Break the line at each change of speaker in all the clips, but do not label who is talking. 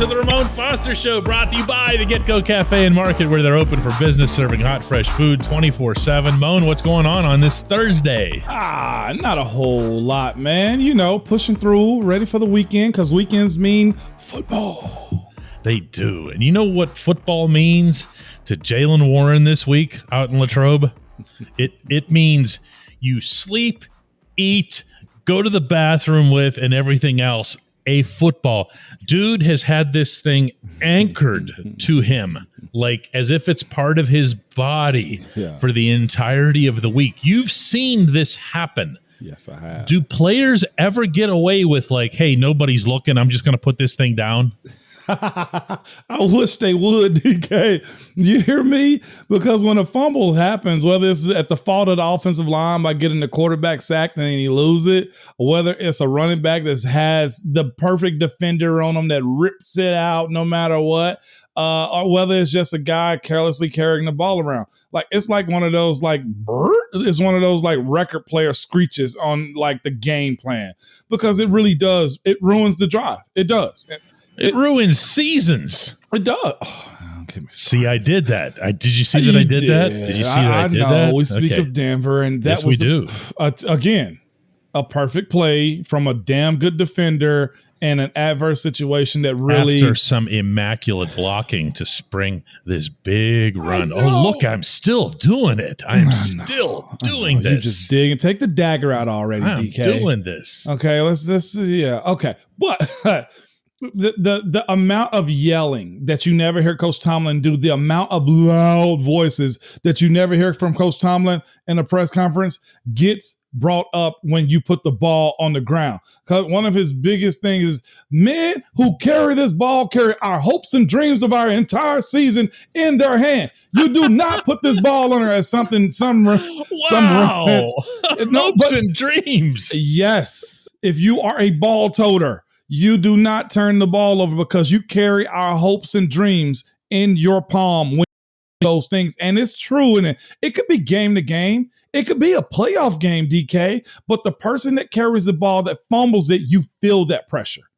the Ramon Foster Show, brought to you by the Get-Go Cafe and Market, where they're open for business, serving hot, fresh food 24/7. Moan, what's going on this Thursday?
Not a whole lot, man. You know, pushing through, ready for the weekend, because weekends mean football.
They do. And you know what football means to Jaylen Warren this week out in Latrobe? It means you sleep, eat, go to the bathroom with, and everything else. A football. Dude has had this thing anchored to him, like as if it's part of his body for the entirety of the week. You've seen this happen.
Yes, I have.
Do players ever get away with like, hey, nobody's looking, I'm just going to put this thing down?
I wish they would, DK. You hear me? Because when a fumble happens, whether it's at the fault of the offensive line by getting the quarterback sacked and then you lose it, or whether it's a running back that has the perfect defender on them that rips it out no matter what, or whether it's just a guy carelessly carrying the ball around. Like, it's like one of those like it's one of those like record player screeches on like the game plan, because it really does. It ruins the drive. It does.
It ruins seasons.
It does. Oh,
see, I did that. Did you see that I did that? Did you see that I did that?
We speak of Denver, and that was again a perfect play from a damn good defender and an adverse situation that really,
after some immaculate blocking, to spring this big run. Oh, look, I'm still doing it. I'm still doing this.
You just dig and take the dagger out already, DK.
I'm doing this.
Okay, okay. But the amount of yelling that you never hear Coach Tomlin do, the amount of loud voices that you never hear from Coach Tomlin in a press conference gets brought up when you put the ball on the ground. Because one of his biggest things is, men who carry this ball carry our hopes and dreams of our entire season in their hand. You do not put this ball on her as something, hopes
and dreams.
Yes. If you are a ball toter, you do not turn the ball over, because you carry our hopes and dreams in your palm when those things. And it's true. And it could be game to game. It could be a playoff game, DK. But the person that carries the ball, that fumbles it, you feel that pressure.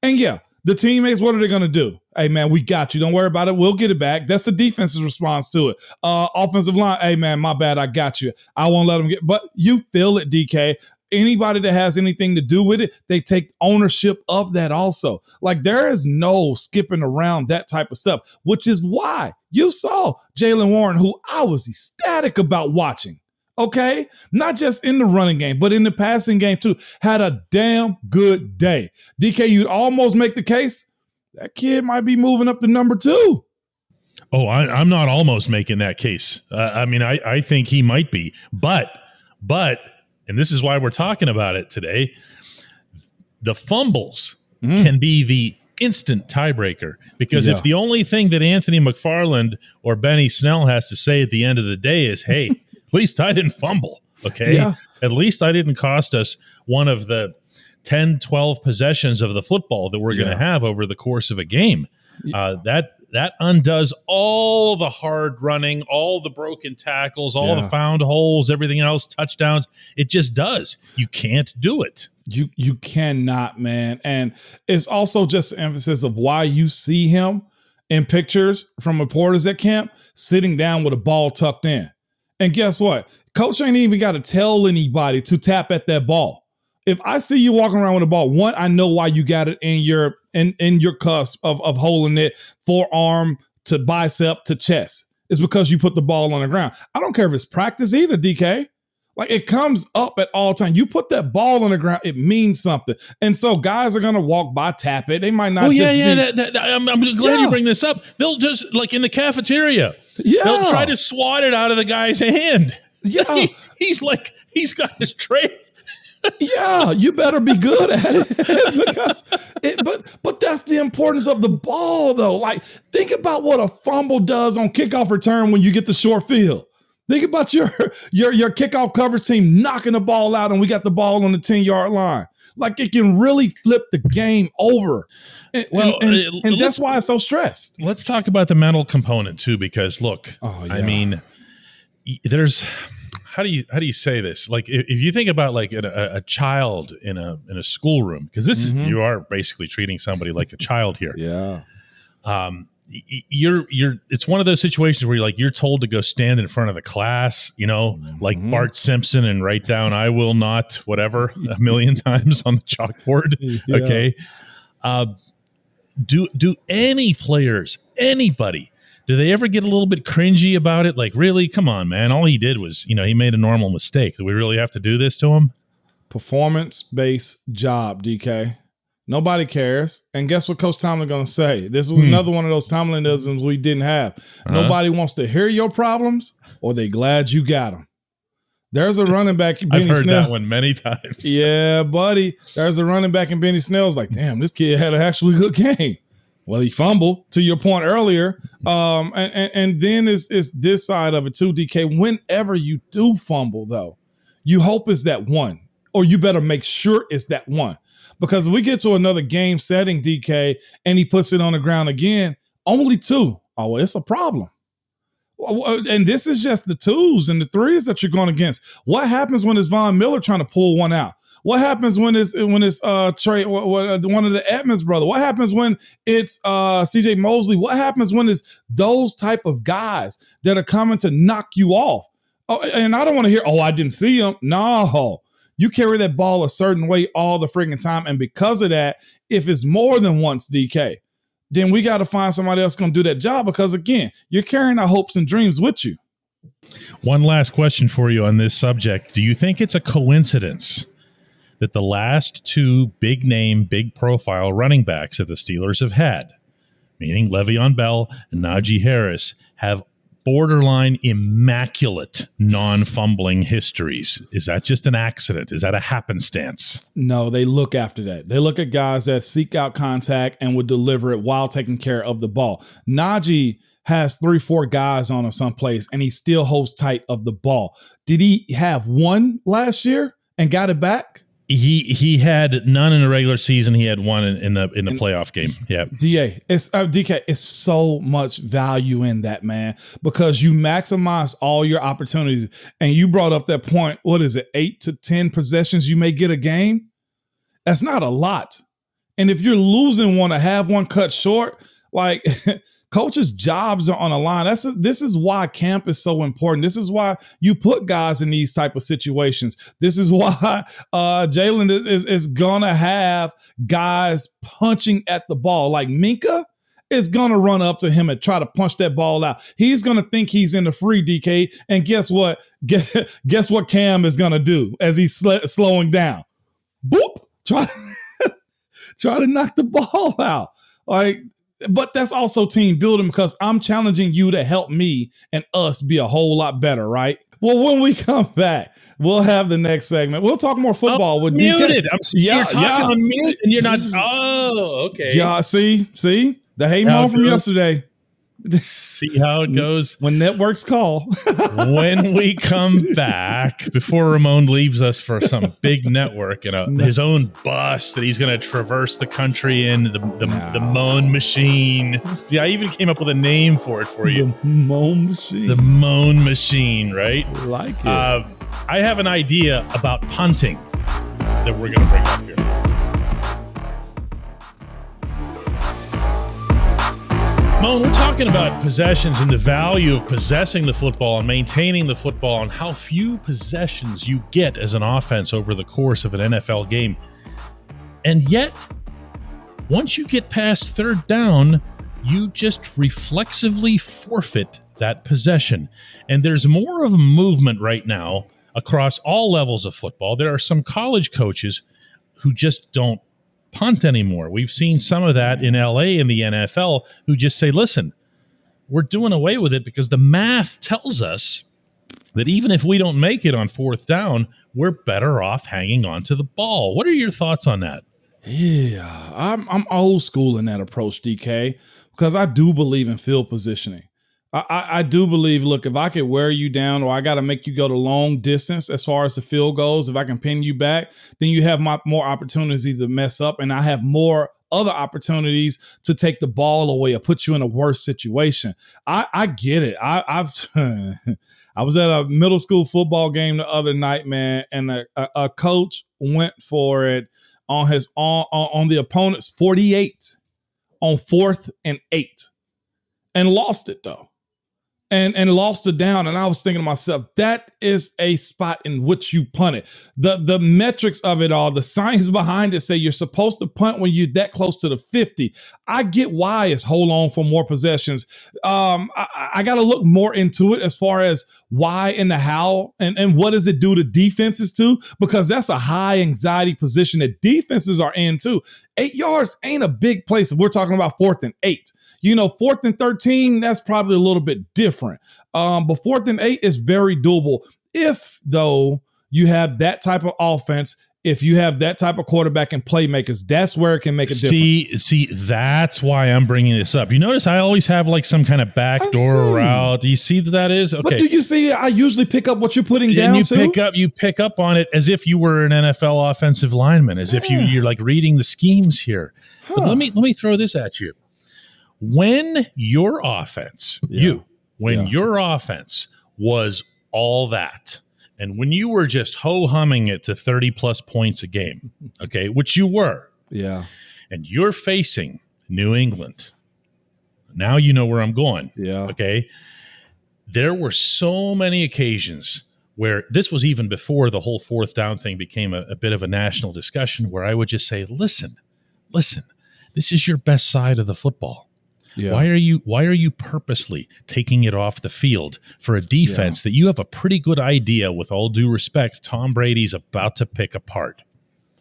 And yeah, the teammates, what are they going to do? Hey, man, we got you. Don't worry about it. We'll get it back. That's the defense's response to it. Offensive line, hey, man, my bad. I got you. I won't let them get. But you feel it, DK. Anybody that has anything to do with it, they take ownership of that also. Like, there is no skipping around that type of stuff, which is why you saw Jaylen Warren, who I was ecstatic about watching, okay? Not just in the running game, but in the passing game too, had a damn good day. DK, you'd almost make the case that kid might be moving up to number 2.
Oh, I'm not almost making that case. I think he might be, but, and this is why we're talking about it today, the fumbles can be the instant tiebreaker, because if the only thing that Anthony McFarland or Benny Snell has to say at the end of the day is, hey, at least I didn't fumble, okay? Yeah. At least I didn't cost us one of the 10, 12 possessions of the football that we're going to have over the course of a game. That undoes all the hard running, all the broken tackles, all the found holes, everything else, touchdowns. It just does. You can't do it.
You cannot, man. And it's also just an emphasis of why you see him in pictures from reporters at camp sitting down with a ball tucked in. And guess what? Coach ain't even got to tell anybody to tap at that ball. If I see you walking around with a ball, one, I know why you got it in your cusp of holding it forearm to bicep to chest. It's because you put the ball on the ground. I don't care if it's practice either, DK. Like, it comes up at all times. You put that ball on the ground, it means something. And so guys are going to walk by, tap it. They might not I'm
glad you bring this up. They'll just, like in the cafeteria, they'll try to swat it out of the guy's hand.
Yeah.
He's got his tray.
Yeah, you better be good at it. But that's the importance of the ball, though. Like, think about what a fumble does on kickoff return when you get the short field. Think about your kickoff coverage team knocking the ball out, and we got the ball on the 10-yard line. Like, it can really flip the game over. And that's why it's so stressed.
Let's talk about the mental component too, because look, I mean, there's. How do you say this? Like, if you think about like a child in a schoolroom, because this is, you are basically treating somebody like a child here.
Yeah.
You're it's one of those situations where you're told to go stand in front of the class, like Bart Simpson, and write down "I will not" whatever a million times on the chalkboard.
Yeah.
Okay. Do any players, anybody, do they ever get a little bit cringy about it? Like, really? Come on, man. All he did was, he made a normal mistake. Do we really have to do this to him?
Performance-based job, DK. Nobody cares. And guess what Coach Tomlin going to say? This was another one of those Tomlinisms we didn't have. Nobody wants to hear your problems, or they glad you got them. There's a running back, Benny
I've heard
Snell.
that one many times.
Yeah, buddy. There's a running back in Benny Snell's like, damn, this kid had an actually good game. Well, he fumbled, to your point earlier. And then it's this side of it too, DK. Whenever you do fumble, though, you hope it's that one, or you better make sure it's that one. Because if we get to another game setting, DK, and he puts it on the ground again, only two. Oh, well, it's a problem. And this is just the twos and the threes that you're going against. What happens when it's Von Miller trying to pull one out? What happens when it's Trey, one of the Edmonds brother? What happens when it's CJ Mosley? What happens when it's those type of guys that are coming to knock you off? Oh, and I don't want to hear, I didn't see him. No. You carry that ball a certain way all the freaking time. And because of that, if it's more than once, DK, then we got to find somebody else going to do that job, because, again, you're carrying our hopes and dreams with you.
One last question for you on this subject. Do you think it's a coincidence that the last two big-name, big-profile running backs that the Steelers have had, meaning Le'Veon Bell and Najee Harris, have borderline immaculate non-fumbling histories? Is that just an accident? Is that a happenstance?
No, they look after that. They look at guys that seek out contact and would deliver it while taking care of the ball. Najee has 3-4 guys on him someplace, and he still holds tight of the ball. Did he have one last year and got it back?
He had none in the regular season. He had one in the playoff game. Yeah,
DK, it's so much value in that, man, because you maximize all your opportunities. And you brought up that point. What is it? 8 to 10 possessions you may get a game. That's not a lot. And if you're losing one to have one cut short, like coaches' jobs are on the line. This is why camp is so important. This is why you put guys in these type of situations. This is why Jaylen is going to have guys punching at the ball. Like Minka is going to run up to him and try to punch that ball out. He's going to think he's in the free, DK. And guess what? Guess what Cam is going to do as he's slowing down? Boop! Try to knock the ball out. But that's also team building, because I'm challenging you to help me and us be a whole lot better, right? Well, when we come back, we'll have the next segment. We'll talk more football with
muted.
DK.
You're talking on mute, and you're not. Oh, okay.
Yeah, see the HEY MON from yesterday.
See how it goes
when networks call.
When we come back, before Ramon leaves us for some big network and his own bus that he's going to traverse the country in, the Moan Machine. See, I even came up with a name for it for you.
The Moan Machine.
The Moan Machine, right?
I like it.
I have an idea about punting that we're going to bring up here. Moan, we're talking about possessions and the value of possessing the football and maintaining the football, and how few possessions you get as an offense over the course of an NFL game. And yet, once you get past third down, you just reflexively forfeit that possession. And there's more of a movement right now across all levels of football. There are some college coaches who just don't punt anymore. We've seen some of that in LA in the NFL, who just say, listen, we're doing away with it because the math tells us that even if we don't make it on fourth down, we're better off hanging on to the ball. What are your thoughts on that?
Yeah, I'm old school in that approach, DK, because I do believe in field positioning. I do believe, look, if I could wear you down, or I got to make you go the long distance as far as the field goes, if I can pin you back, then you have more opportunities to mess up, and I have more other opportunities to take the ball away or put you in a worse situation. I get it. I was at a middle school football game the other night, man, and a coach went for it on the opponent's 48. on 4th and 8 and lost it though. And lost it down. And I was thinking to myself, that is a spot in which you punt it. The metrics of it all, the science behind it say you're supposed to punt when you're that close to the 50. I get why it's hold on for more possessions. I got to look more into it as far as why and the how and what does it do to defenses too, because that's a high anxiety position that defenses are in too. 8 yards ain't a big place if we're talking about 4th and 8. 4th and 13, that's probably a little bit different. But 4th and 8 is very doable. If, though, you have that type of offense, if you have that type of quarterback and playmakers, that's where it can make a difference.
See, that's why I'm bringing this up. You notice I always have like some kind of backdoor route. Do you see that is? Okay.
But do you see I usually pick up what you're putting down
you pick up on it as if you were an NFL offensive lineman, as if you're like reading the schemes here. Huh. But let me throw this at you. When your offense, your offense was all that, and when you were just ho-humming it to 30-plus points a game, okay, which you were, and you're facing New England, now you know where I'm going, okay? There were so many occasions where this was even before the whole 4th down thing became a bit of a national discussion, where I would just say, listen, this is your best side of the football. Yeah. Why are you purposely taking it off the field for a defense that you have a pretty good idea, with all due respect, Tom Brady's about to pick apart?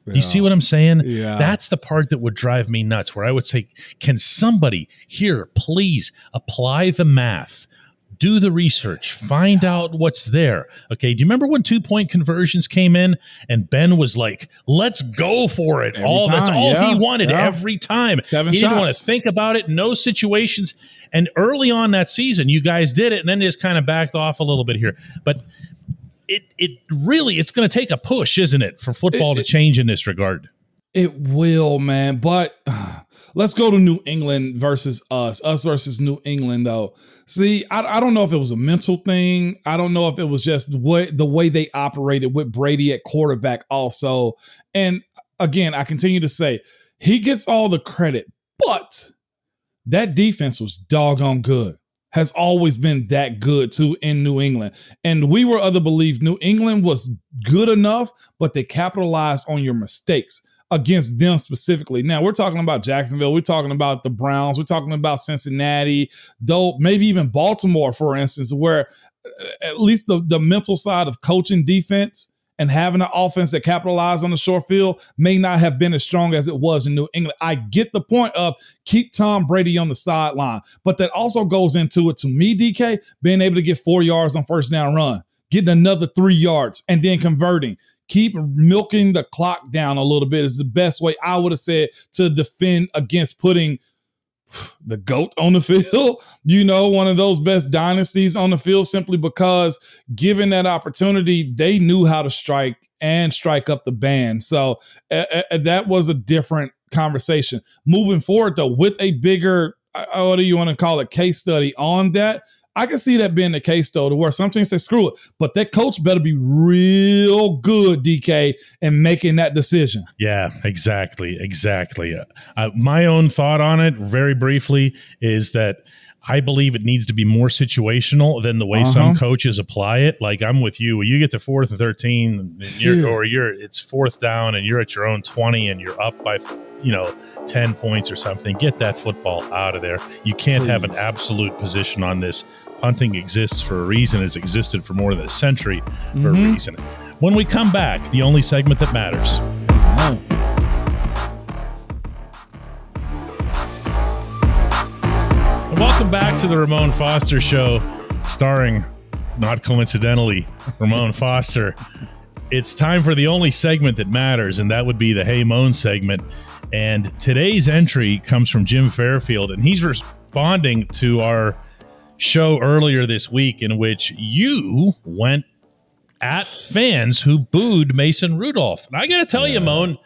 Yeah. You see what I'm saying? Yeah. That's the part that would drive me nuts, where I would say, can somebody here please apply the math? Do the research, find out what's there. Okay, do you remember when 2-point conversions came in and Ben was like, let's go for it. That's all he wanted every time.
7
he
shots.
Didn't want to think about it, no situations. And early on that season, you guys did it, and then just kind of backed off a little bit here. But it really, it's going to take a push, isn't it, for football to change in this regard?
It will, man. But let's go to New England versus us versus New England, though. See, I don't know if it was a mental thing. I don't know if it was just the way they operated with Brady at quarterback also. And again, I continue to say, he gets all the credit, but that defense was doggone good. Has always been that good, too, in New England. And we were of the belief New England was good enough, but they capitalized on your mistakes against them specifically. Now, we're talking about Jacksonville. We're talking about the Browns. We're talking about Cincinnati, though maybe even Baltimore, for instance, where at least the mental side of coaching defense and having an offense that capitalized on the short field may not have been as strong as it was in New England. I get the point of keep Tom Brady on the sideline, but that also goes into it, to me, DK, being able to get 4 yards on first down run, getting another 3 yards, and then converting. Keep milking the clock down a little bit is the best way, I would have said, to defend against putting the GOAT on the field, one of those best dynasties on the field, simply because given that opportunity, they knew how to strike up the band. So that was a different conversation. Moving forward, though, with a bigger, what do you want to call it, case study on that, I can see that being the case, though, to where some teams say, screw it. But that coach better be real good, DK, in making that decision.
Yeah, exactly. My own thought on it, very briefly, is that I believe it needs to be more situational than the way some coaches apply it. Like, I'm with you. When you get to 4th and 13, and it's 4th down, and you're at your own 20, and you're up by 10 points or something. Get that football out of there. You can't have an absolute position on this. Punting exists for a reason. It's existed for more than a century for a reason. When we come back, the only segment that matters. Welcome back to the Ramon Foster Show, starring, not coincidentally, Ramon Foster. It's time for the only segment that matters, and that would be the Hey Mon segment. And today's entry comes from Jim Fairfield, and he's responding to our show earlier this week in which you went at fans who booed Mason Rudolph. And I got to tell you, Mon,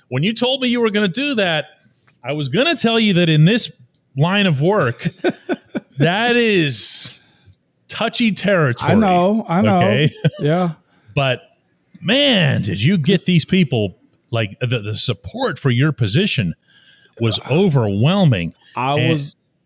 when you told me you were going to do that, I was going to tell you that in this line of work, that is touchy territory.
I know. Okay? Yeah.
But, man, did you get these people, like, the support for your position was overwhelming.
Go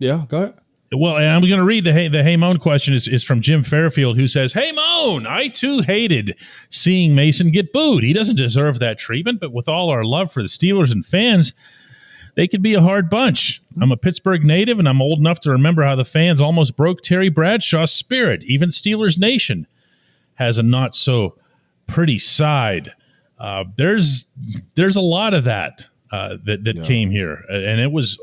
ahead.
Well, and I'm going to read the Hey Mon question is from Jim Fairfield, who says, "Hey Mon, I too hated seeing Mason get booed. He doesn't deserve that treatment, but with all our love for the Steelers and fans, they could be a hard bunch. I'm a Pittsburgh native, and I'm old enough to remember how the fans almost broke Terry Bradshaw's spirit. Even Steelers Nation has a not so pretty side. There's a lot of that came here, and it was."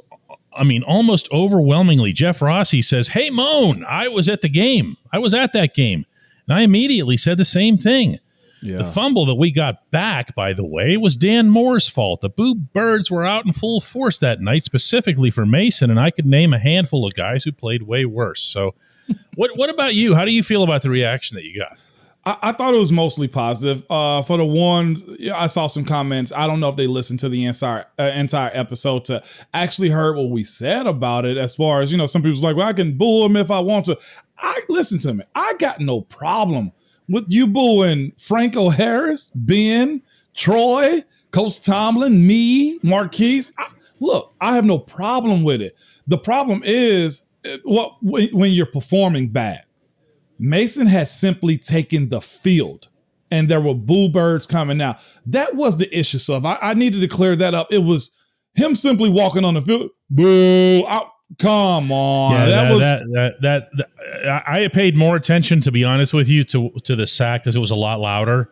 I mean, almost overwhelmingly, Jeff Rossi says, "Hey, Mon, I was at the game. I was at that game." And I immediately said the same thing. Yeah. The fumble that we got back, by the way, was Dan Moore's fault. The Boo Birds were out in full force that night, specifically for Mason, and I could name a handful of guys who played way worse. So what about you? How do you feel about the reaction that you got?
I thought it was mostly positive. For the ones, I saw some comments. I don't know if they listened to the entire episode to actually heard what we said about it. As far as, some people's like, well, I can boo him if I want to. Listen to me. I got no problem with you booing Franco Harris, Ben, Troy, Coach Tomlin, me, Marquise. Look, I have no problem with it. The problem is when you're performing bad. Mason has simply taken the field, and there were boo birds coming out. That was the issue. So I needed to clear that up. It was him simply walking on the field. Boo! Come on.
Yeah, I paid more attention, to be honest with you, to the sack because it was a lot louder.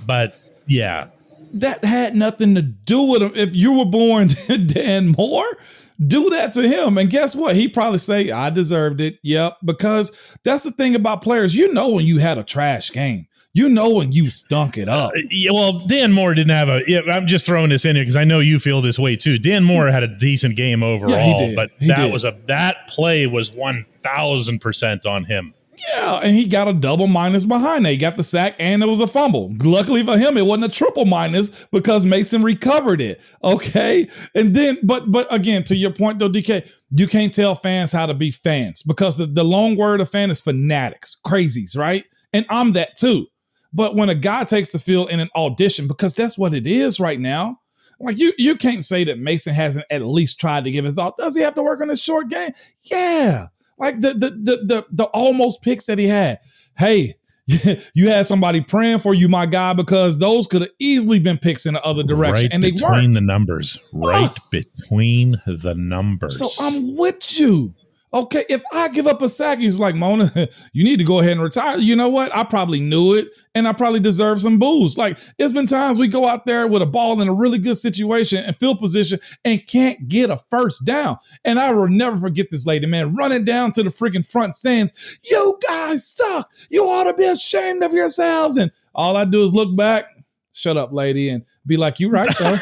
But yeah,
that had nothing to do with him. If you were born Dan Moore, do that to him. And guess what? He probably say, I deserved it. Yep. Because that's the thing about players. When you had a trash game. When you stunk it up.
Well, Dan Moore didn't have I'm just throwing this in here because I know you feel this way too. Dan Moore had a decent game overall,
he did.
But that play was 1,000% on him.
Yeah, and he got a double minus behind that. He got the sack and it was a fumble. Luckily for him, it wasn't a triple minus because Mason recovered it. Okay. And then, but again, to your point though, DK, you can't tell fans how to be fans because the long word of fan is fanatics, crazies, right? And I'm that too. But when a guy takes the field in an audition, because that's what it is right now, like you can't say that Mason hasn't at least tried to give his all. Does he have to work on his short game? Yeah. Like the almost picks that he had. Hey, you had somebody praying for you, my guy, because those could have easily been picks in the other direction. And they weren't.
Between the numbers. Right between the numbers.
So I'm with you. Okay, if I give up a sack, he's like, Mona, you need to go ahead and retire. You know what? I probably knew it, and I probably deserve some boos. Like, it's been times we go out there with a ball in a really good situation and field position and can't get a first down. And I will never forget this lady, man, running down to the freaking front stands. You guys suck. You ought to be ashamed of yourselves. And all I do is look back, shut up, lady, and be like, you right, though.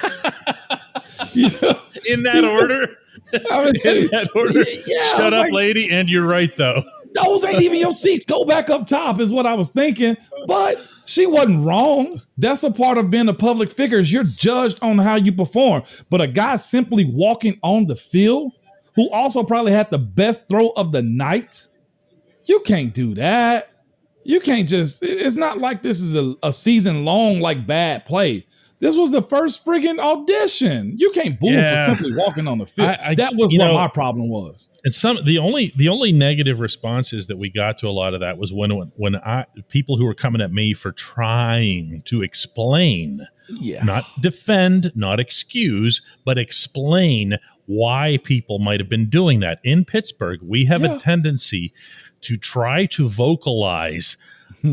In that order? In that order. Yeah, shut up, lady, and you're right, though.
Those ain't even your seats. Go back up top is what I was thinking. But she wasn't wrong. That's a part of being a public figure is you're judged on how you perform. But a guy simply walking on the field who also probably had the best throw of the night, you can't do that. You can't just – it's not like this is a season-long, like, bad play. This was the first friggin' audition. You can't boo him for simply walking on the field. That was what my problem was.
And the only negative responses that we got to a lot of that was when people who were coming at me for trying to explain, not defend, not excuse, but explain why people might have been doing that. In Pittsburgh, we have a tendency to try to vocalize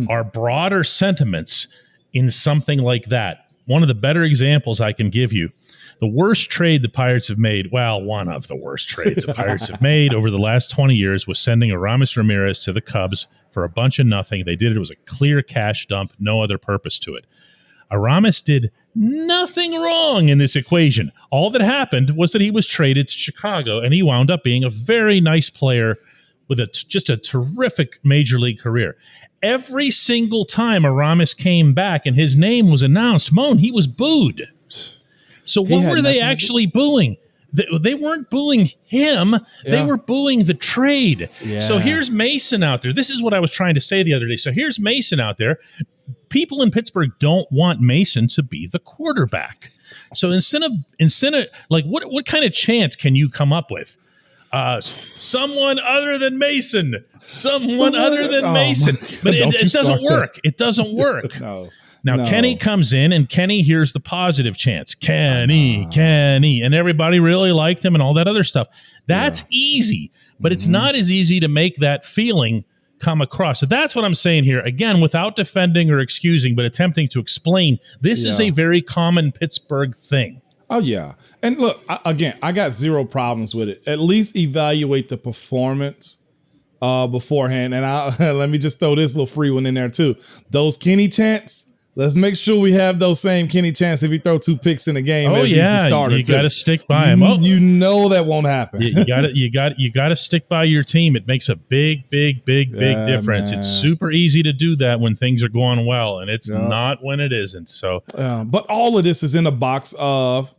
our broader sentiments in something like that. One of the better examples I can give you, the worst trade the Pirates have made, well, one of the worst trades the Pirates have made over the last 20 years was sending Aramis Ramirez to the Cubs for a bunch of nothing. They did it. It was a clear cash dump, no other purpose to it. Aramis did nothing wrong in this equation. All that happened was that he was traded to Chicago, and he wound up being a very nice player with just a terrific major league career. Every single time Aramis came back and his name was announced, Mon, he was booed. So what were they actually booing? They weren't booing him. Yeah. They were booing the trade. Yeah. So here's Mason out there. This is what I was trying to say the other day. So here's Mason out there people in Pittsburgh don't want Mason to be the quarterback. So instead of like, what kind of chant can you come up with? Someone other than Mason. Someone other than Mason. But it doesn't work. It doesn't work. Now, Kenny comes in, and Kenny hears the positive chants. Kenny. And everybody really liked him and all that other stuff. That's easy, but it's not as easy to make that feeling come across. So that's what I'm saying here. Again, without defending or excusing, but attempting to explain, this is a very common Pittsburgh thing.
Oh, yeah. And look, I got zero problems with it. At least evaluate the performance beforehand. And let me just throw this little free one in there, too. Those Kenny chants, let's make sure we have those same Kenny chants if you throw 2 picks in a game.
Oh,
as he's a starter,
you got to stick by him.
You know that won't happen.
You got to stick by your team. It makes a big difference. Man. It's super easy to do that when things are going well, and it's not when it isn't. So,
but all of this is in a box of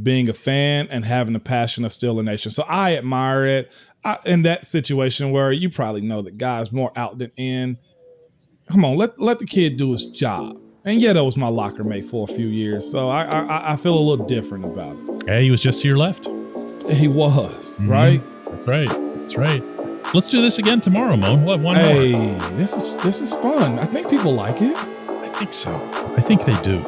being a fan and having a passion of Steeler Nation. So I admire it. In that situation where you probably know that guy's more out than in. Come on, let the kid do his job. And yeah, that was my locker mate for a few years. So I feel a little different about it.
Yeah, he was just to your left.
He was, right?
That's right. Let's do this again tomorrow, Mon. We'll have one more.
This is fun. I think people like it.
I think so. I think they do.